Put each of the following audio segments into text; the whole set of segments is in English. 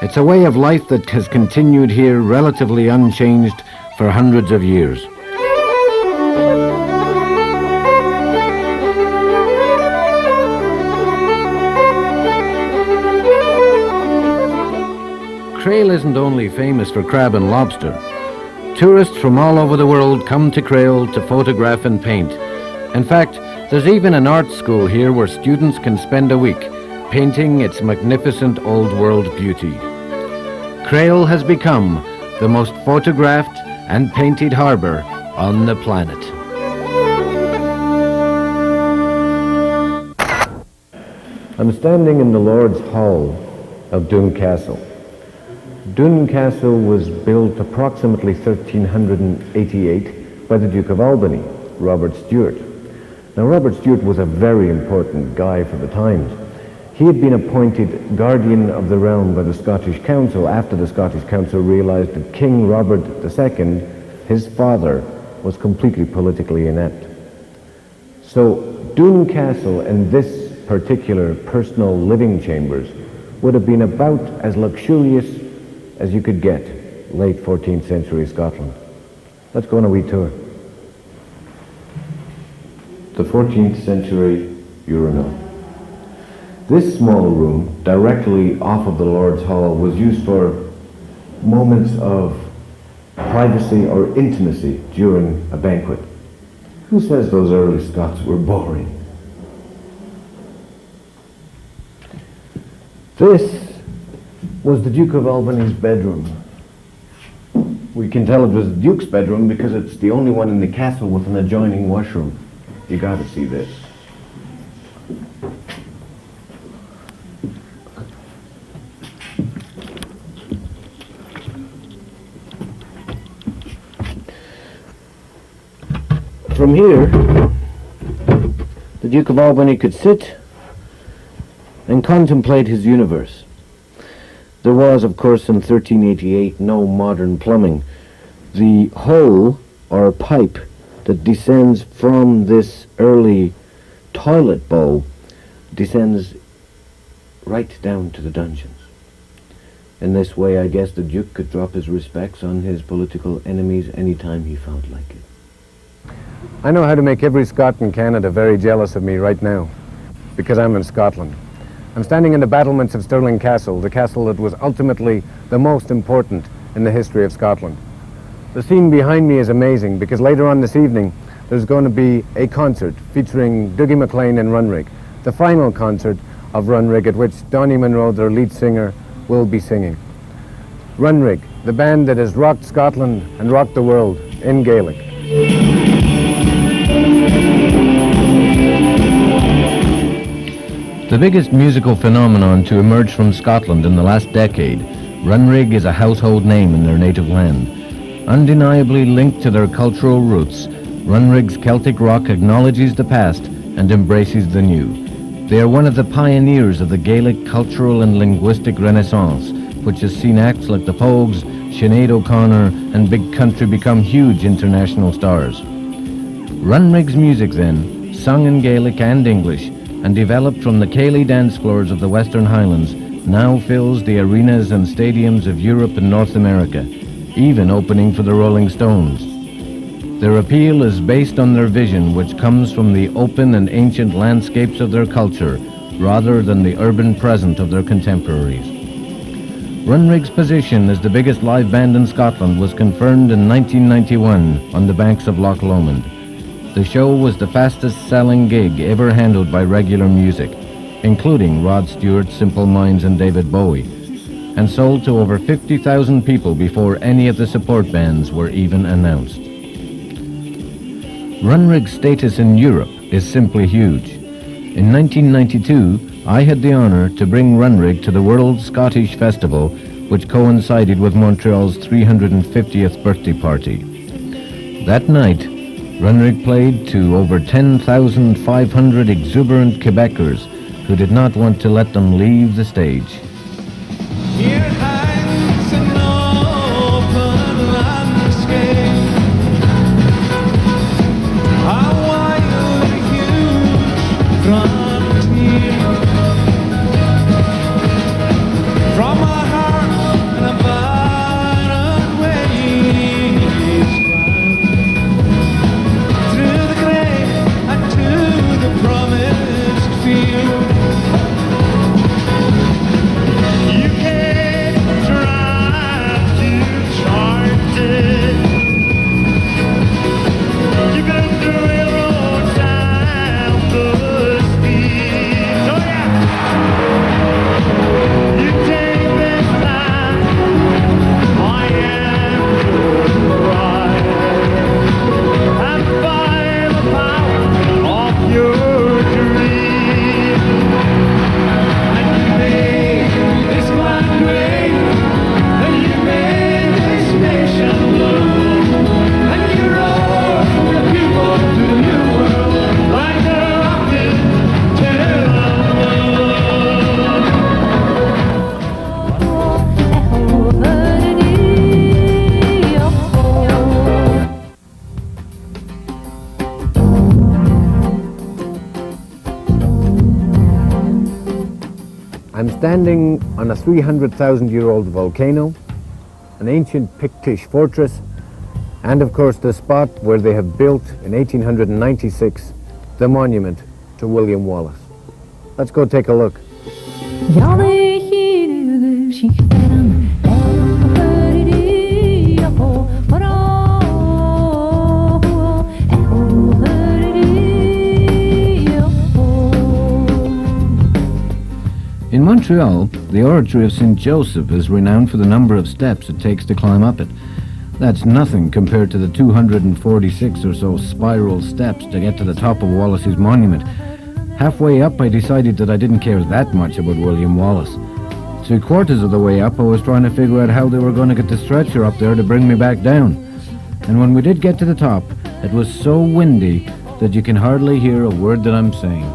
It's a way of life that has continued here relatively unchanged for hundreds of years. Crail isn't only famous for crab and lobster. Tourists from all over the world come to Crail to photograph and paint. In fact, there's even an art school here where students can spend a week painting its magnificent old world beauty. Crail has become the most photographed and painted harbour on the planet. I'm standing in the Lord's Hall of Doune Castle. Doune Castle was built approximately 1388 by the Duke of Albany, Robert Stewart. Now, Robert Stewart was a very important guy for the times. He had been appointed guardian of the realm by the Scottish Council after the Scottish Council realized that King Robert II, his father, was completely politically inept. So Doune Castle and this particular personal living chambers would have been about as luxurious as you could get, late 14th century Scotland. Let's go on a wee tour. The 14th century urinal. This small room, directly off of the Lord's Hall, was used for moments of privacy or intimacy during a banquet. Who says those early Scots were boring? This was the Duke of Albany's bedroom. We can tell it was the Duke's bedroom because it's the only one in the castle with an adjoining washroom. You gotta see this. From here, the Duke of Albany could sit and contemplate his universe. There was, of course, in 1388, no modern plumbing. The hole, or pipe, that descends from this early toilet bowl descends right down to the dungeons. In this way, I guess the Duke could drop his respects on his political enemies anytime he felt like it. I know how to make every Scot in Canada very jealous of me right now, because I'm in Scotland. I'm standing in the battlements of Stirling Castle, the castle that was ultimately the most important in the history of Scotland. The scene behind me is amazing because later on this evening there's going to be a concert featuring Dougie MacLean and Runrig, the final concert of Runrig at which Donnie Munro, their lead singer, will be singing. Runrig, the band that has rocked Scotland and rocked the world in Gaelic. The biggest musical phenomenon to emerge from Scotland in the last decade, Runrig is a household name in their native land. Undeniably linked to their cultural roots, Runrig's Celtic rock acknowledges the past and embraces the new. They are one of the pioneers of the Gaelic cultural and linguistic renaissance, which has seen acts like the Pogues, Sinead O'Connor and Big Country become huge international stars. Runrig's music then, sung in Gaelic and English, and developed from the Cayley dance floors of the Western Highlands, now fills the arenas and stadiums of Europe and North America, even opening for the Rolling Stones. Their appeal is based on their vision, which comes from the open and ancient landscapes of their culture, rather than the urban present of their contemporaries. Runrig's position as the biggest live band in Scotland was confirmed in 1991 on the banks of Loch Lomond. The show was the fastest-selling gig ever handled by regular music, including Rod Stewart, Simple Minds and David Bowie, and sold to over 50,000 people before any of the support bands were even announced. Runrig's status in Europe is simply huge. In 1992, I had the honor to bring Runrig to the World Scottish Festival, which coincided with Montreal's 350th birthday party. That night, Runrig played to over 10,500 exuberant Quebecers who did not want to let them leave the stage. Here hangs an open landscape, a wide, huge frontier. From my heart I'm standing on a 300,000-year-old volcano, an ancient Pictish fortress, and of course the spot where they have built in 1896 the monument to William Wallace. Let's go take a look. In Montreal, the Oratory of St. Joseph is renowned for the number of steps it takes to climb up it. That's nothing compared to the 246 or so spiral steps to get to the top of Wallace's monument. Halfway up, I decided that I didn't care that much about William Wallace. 3/4 of the way up, I was trying to figure out how they were going to get the stretcher up there to bring me back down. And when we did get to the top, it was so windy that you can hardly hear a word that I'm saying.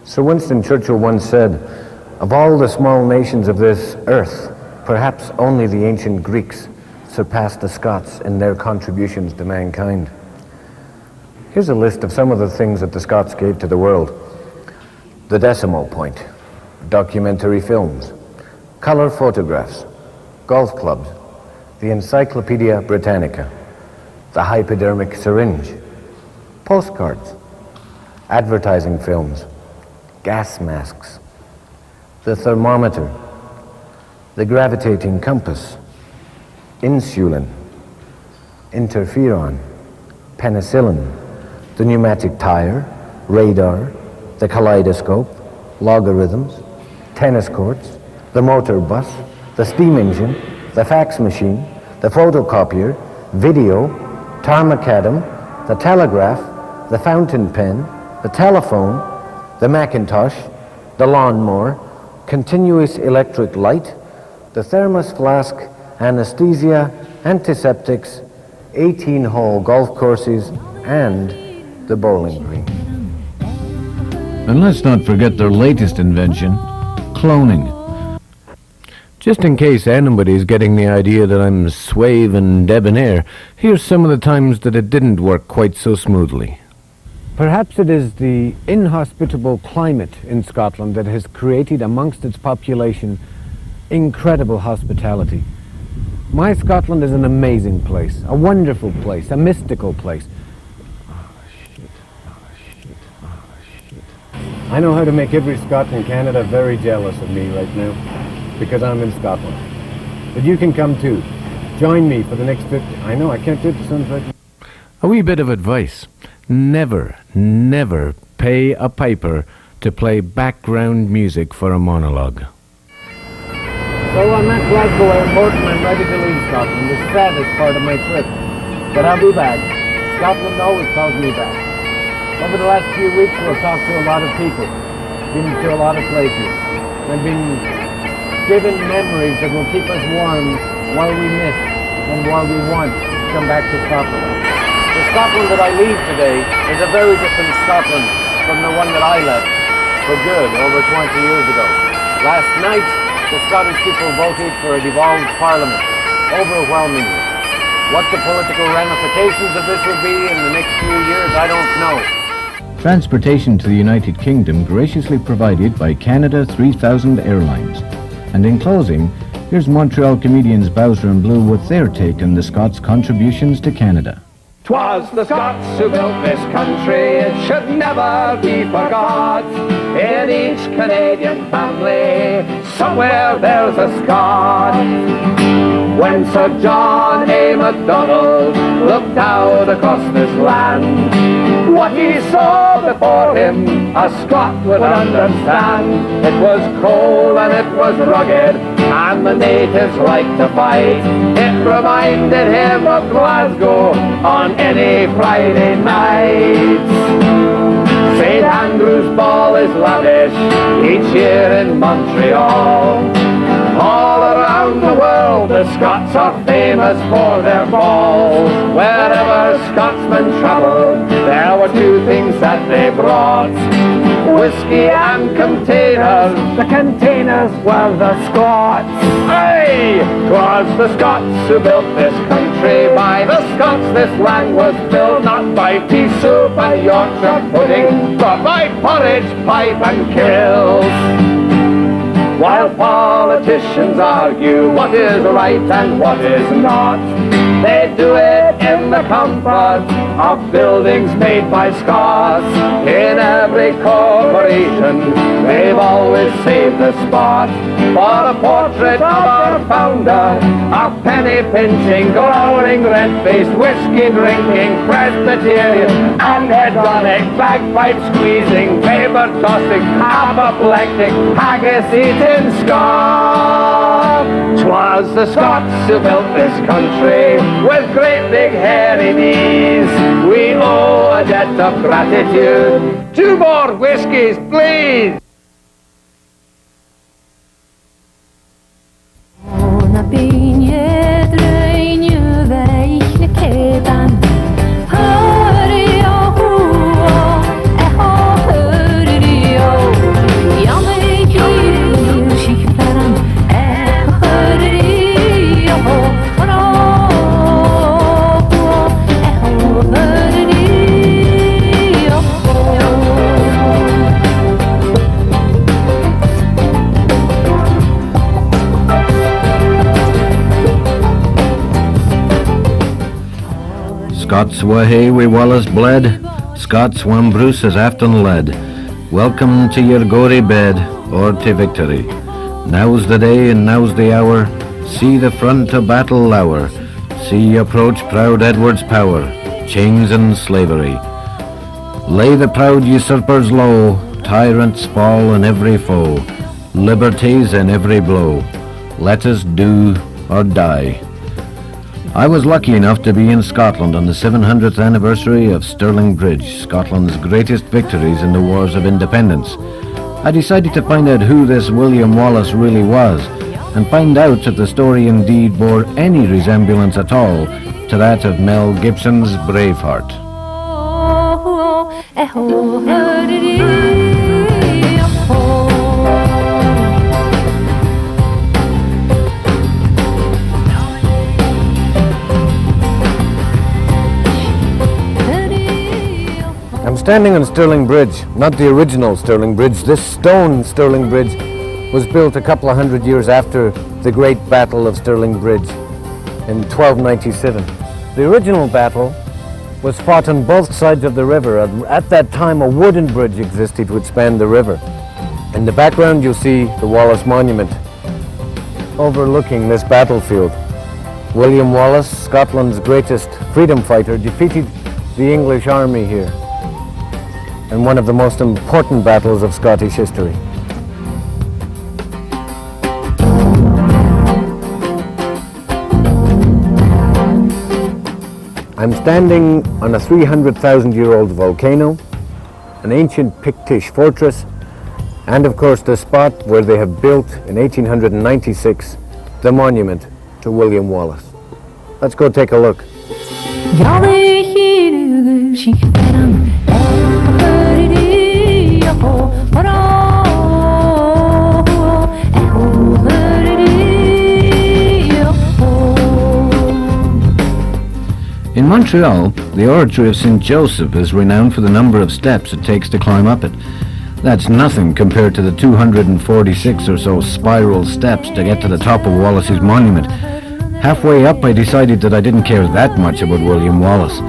Sir Winston Churchill once said, "Of all the small nations of this earth, perhaps only the ancient Greeks surpassed the Scots in their contributions to mankind." Here's a list of some of the things that the Scots gave to the world. The decimal point, documentary films, color photographs, golf clubs, the Encyclopedia Britannica, the hypodermic syringe, postcards, advertising films, gas masks, the thermometer, the gravitating compass, insulin, interferon, penicillin, the pneumatic tire, radar, the kaleidoscope, logarithms, tennis courts, the motor bus, the steam engine, the fax machine, the photocopier, video, tarmacadam, the telegraph, the fountain pen, the telephone, the Macintosh, the lawnmower, continuous electric light, the thermos flask, anesthesia, antiseptics, 18-hole golf courses, and the bowling green. And let's not forget their latest invention, cloning. Just in case anybody's getting the idea that I'm suave and debonair, here's some of the times that it didn't work quite so smoothly. Perhaps it is the inhospitable climate in Scotland that has created amongst its population incredible hospitality. My Scotland is an amazing place, a wonderful place, a mystical place. I know how to make every Scot in Canada very jealous of me right now, because I'm in Scotland. But you can come too. Join me for the next 50... I know, I can't do it to sunset. A wee bit of advice. Never, never pay a piper to play background music for a monologue. So I'm at Glasgow Airport and I'm ready to leave Scotland, the saddest part of my trip. But I'll be back. Scotland always calls me back. Over the last few weeks we've talked to a lot of people, been to a lot of places, and been given memories that will keep us warm while we miss and while we want to come back to Scotland. The Scotland that I leave today is a very different Scotland from the one that I left for good over 20 years ago. Last night, the Scottish people voted for a devolved parliament, overwhelmingly. What the political ramifications of this will be in the next few years, I don't know. Transportation to the United Kingdom graciously provided by Canada 3000 Airlines. And in closing, here's Montreal comedians Bowser and Blue with their take on the Scots' contributions to Canada. 'Twas the Scots who built this country, it should never be forgot. In each Canadian family, somewhere there's a Scot. When Sir John A. Macdonald looked out across this land, what he saw before him, a Scot would understand. It was cold and it was rugged, and the natives liked to fight. It reminded him of Glasgow on any Friday night. St. Andrew's ball is lavish each year in Montreal. All around the world the Scots are famous for their balls. Wherever Scotsmen travelled, there were two things that they brought: whiskey and containers. The containers were the Scots. Aye! 'Twas the Scots who built this country. By the Scots this land was built, not by pea soup and Yorkshire pudding, but by porridge, pipe and kills. While politicians argue what is right and what is not, they do it in the comfort of buildings made by Scots. In every corporation, they've always saved a spot for a portrait of our founder, a penny-pinching, glowing, red-faced, whiskey-drinking Presbyterian and hedonic, bagpipe-squeezing, paper-tossing, apoplectic, haggis-eating Scot. 'Twas the Scots who built this country with great big hairy knees. We owe a debt of gratitude. 2 more whiskies, please. Scots wha hae wi Wallace bled, Scots whan Bruce has aften led. Welcome to your gory bed, or to victory. Now's the day and now's the hour, see the front of battle lower, see approach proud Edward's power, chains and slavery. Lay the proud usurpers low, tyrants fall in every foe, liberties in every blow. Let us do or die. I was lucky enough to be in Scotland on the 700th anniversary of Stirling Bridge, Scotland's greatest victories in the Wars of Independence. I decided to find out who this William Wallace really was, and find out if the story indeed bore any resemblance at all to that of Mel Gibson's Braveheart. I'm standing on Stirling Bridge, not the original Stirling Bridge. This stone Stirling Bridge was built a couple of hundred years after the Great Battle of Stirling Bridge in 1297. The original battle was fought on both sides of the river. At that time, a wooden bridge existed which spanned the river. In the background, you'll see the Wallace Monument overlooking this battlefield. William Wallace, Scotland's greatest freedom fighter, defeated the English army here in one of the most important battles of Scottish history. I'm standing on a 300,000-year-old volcano, an ancient Pictish fortress, and of course the spot where they have built in 1896 the monument to William Wallace. Let's go take a look. In Montreal, the oratory of St. Joseph is renowned for the number of steps it takes to climb up it. That's nothing compared to the 246 or so spiral steps to get to the top of Wallace's monument. Halfway up, I decided that I didn't care that much about William Wallace.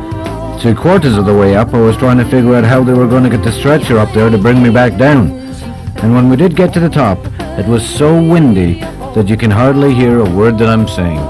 3/4 of the way up, I was trying to figure out how they were going to get the stretcher up there to bring me back down. And when we did get to the top, it was so windy that you can hardly hear a word that I'm saying.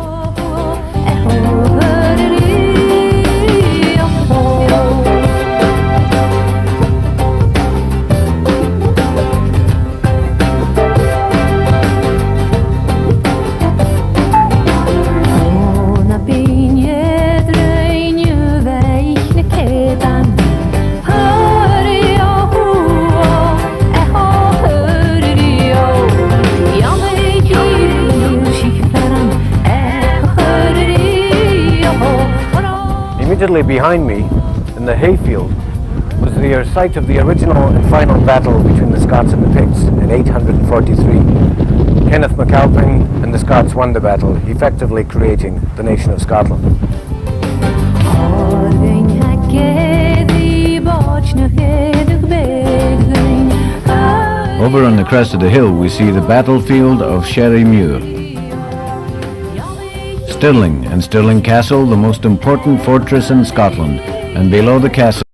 Immediately behind me, in the hayfield, was the site of the original and final battle between the Scots and the Picts in 843. Kenneth MacAlpine and the Scots won the battle, effectively creating the nation of Scotland. Over on the crest of the hill we see the battlefield of Sherry-Muir. Stirling and Stirling Castle, the most important fortress in Scotland, and below the castle